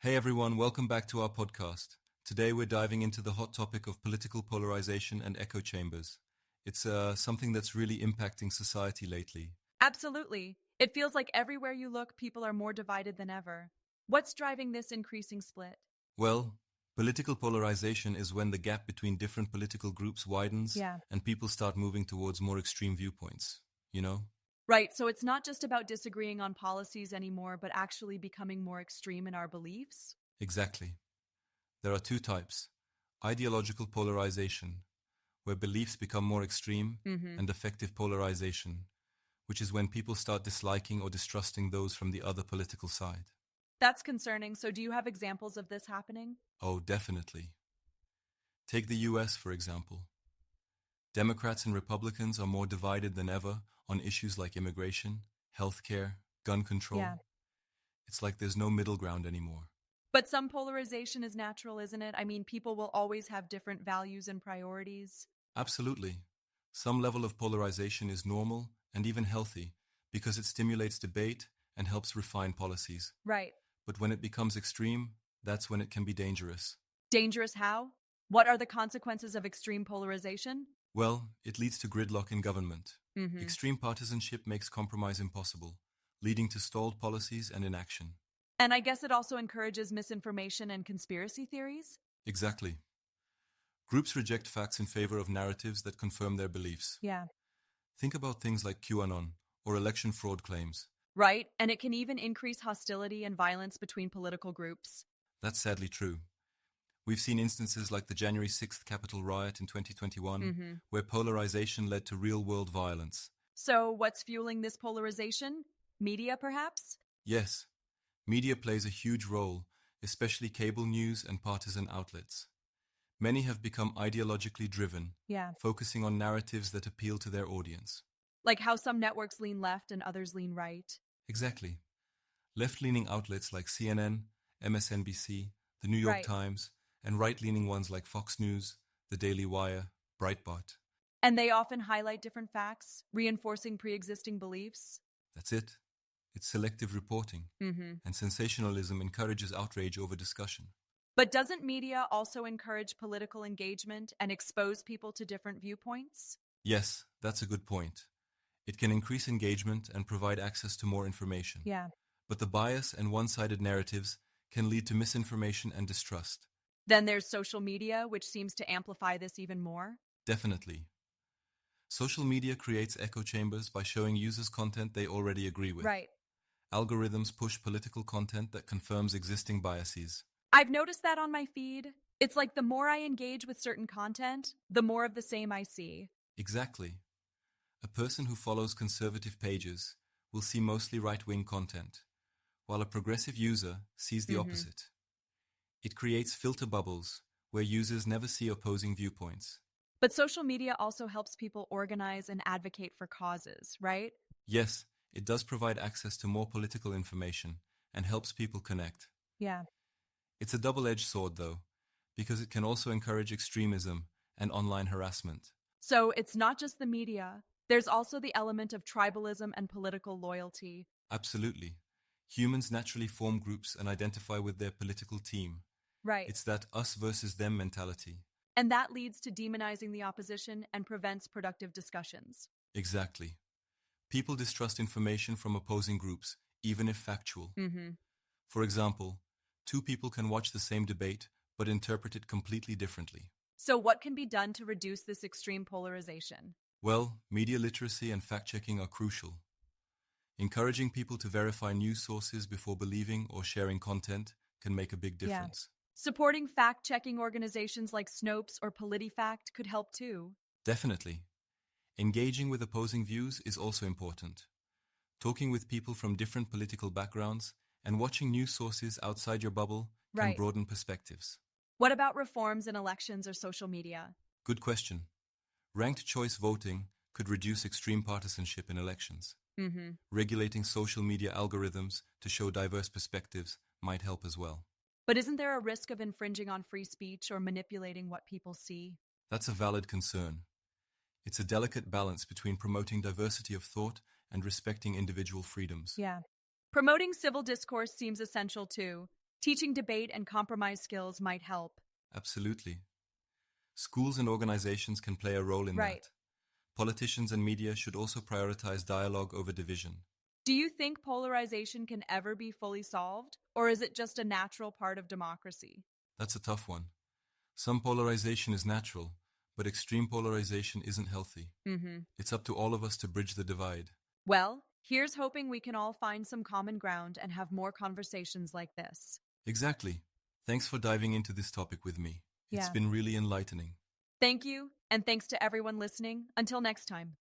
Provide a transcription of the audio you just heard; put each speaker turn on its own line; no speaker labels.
Hey everyone, welcome back to our podcast. Today we're diving into the hot topic of political polarization and echo chambers. It's something that's really impacting society lately.
Absolutely. It feels like everywhere you look, people are more divided than ever. What's driving this increasing split?
Well, political polarization is when the gap between different political groups widens
Yeah.
and people start moving towards more extreme viewpoints, you know?
Right, so it's not just about disagreeing on policies anymore, but actually becoming more extreme in our beliefs?
Exactly. There are two types: ideological polarization, where beliefs become more extreme,
Mm-hmm.
and affective polarization, which is when people start disliking or distrusting those from the other political side.
That's concerning. So, do you have examples of this happening?
Oh, definitely. Take the US, for example. Democrats and Republicans are more divided than ever on issues like immigration, healthcare, gun control.
Yeah.
It's like there's no middle ground anymore.
But some polarization is natural, isn't it? I mean, people will always have different values and priorities.
Absolutely. Some level of polarization is normal and even healthy because it stimulates debate and helps refine policies.
Right.
But when it becomes extreme, that's when it can be dangerous.
Dangerous how? What are the consequences of extreme polarization?
Well, it leads to gridlock in government.
Mm-hmm.
Extreme partisanship makes compromise impossible, leading to stalled policies and inaction.
And I guess it also encourages misinformation and conspiracy theories?
Exactly. Groups reject facts in favor of narratives that confirm their beliefs.
Yeah.
Think about things like QAnon or election fraud claims.
Right, and it can even increase hostility and violence between political groups.
That's sadly true. We've seen instances like the January 6th Capitol riot in 2021,
Mm-hmm.
where polarization led to real-world violence.
So, what's fueling this polarization? Media, perhaps?
Yes, media plays a huge role, especially cable news and partisan outlets. Many have become ideologically driven,
Yeah.
focusing on narratives that appeal to their audience.
Like how some networks lean left and others lean right.
Exactly. Left-leaning outlets like CNN, MSNBC, the New York
Right.
Times, and right-leaning ones like Fox News, The Daily Wire, Breitbart.
And they often highlight different facts, reinforcing pre existing beliefs.
That's it. It's selective reporting,
Mm-hmm.
and sensationalism encourages outrage over discussion.
But doesn't media also encourage political engagement and expose people to different viewpoints?
Yes, that's a good point. It can increase engagement and provide access to more information.
Yeah.
But the bias and one-sided narratives can lead to misinformation and distrust.
Then there's social media, which seems to amplify this even more.
Definitely. Social media creates echo chambers by showing users content they already agree with.
Right.
Algorithms push political content that confirms existing biases.
I've noticed that on my feed. It's like the more I engage with certain content, the more of the same I see.
Exactly. A person who follows conservative pages will see mostly right-wing content, while a progressive user sees the
Mm-hmm.
opposite. It creates filter bubbles where users never see opposing viewpoints.
But social media also helps people organize and advocate for causes, right?
Yes, it does provide access to more political information and helps people connect.
Yeah.
It's a double-edged sword, though, because it can also encourage extremism and online harassment.
So it's not just the media. There's also the element of tribalism and political loyalty.
Absolutely. Humans naturally form groups and identify with their political team.
Right.
It's that us versus them mentality.
And that leads to demonizing the opposition and prevents productive discussions.
Exactly. People distrust information from opposing groups, even if factual.
Mm-hmm.
For example, two people can watch the same debate but interpret it completely differently.
So what can be done to reduce this extreme polarization?
Well, media literacy and fact-checking are crucial. Encouraging people to verify news sources before believing or sharing content can make a big difference.
Supporting fact-checking organizations like Snopes or PolitiFact could help too.
Definitely. Engaging with opposing views is also important. Talking with people from different political backgrounds and watching news sources outside your bubble can
Right.
broaden perspectives.
What about reforms in elections or social media?
Good question. Ranked choice voting could reduce extreme partisanship in elections.
Mm-hmm.
Regulating social media algorithms to show diverse perspectives might help as well.
But isn't there a risk of infringing on free speech or manipulating what people see?
That's a valid concern. It's a delicate balance between promoting diversity of thought and respecting individual freedoms.
Yeah. Promoting civil discourse seems essential too. Teaching debate and compromise skills might help.
Absolutely. Schools and organizations can play a role in
Right.
that. Politicians and media should also prioritize dialogue over division.
Do you think polarization can ever be fully solved, or is it just a natural part of democracy?
That's a tough one. Some polarization is natural, but extreme polarization isn't healthy. It's up to all of us to bridge the divide.
Well, here's hoping we can all find some common ground and have more conversations like this.
Exactly. Thanks for diving into this topic with me. It's
Yeah.
been really enlightening.
Thank you, and thanks to everyone listening. Until next time.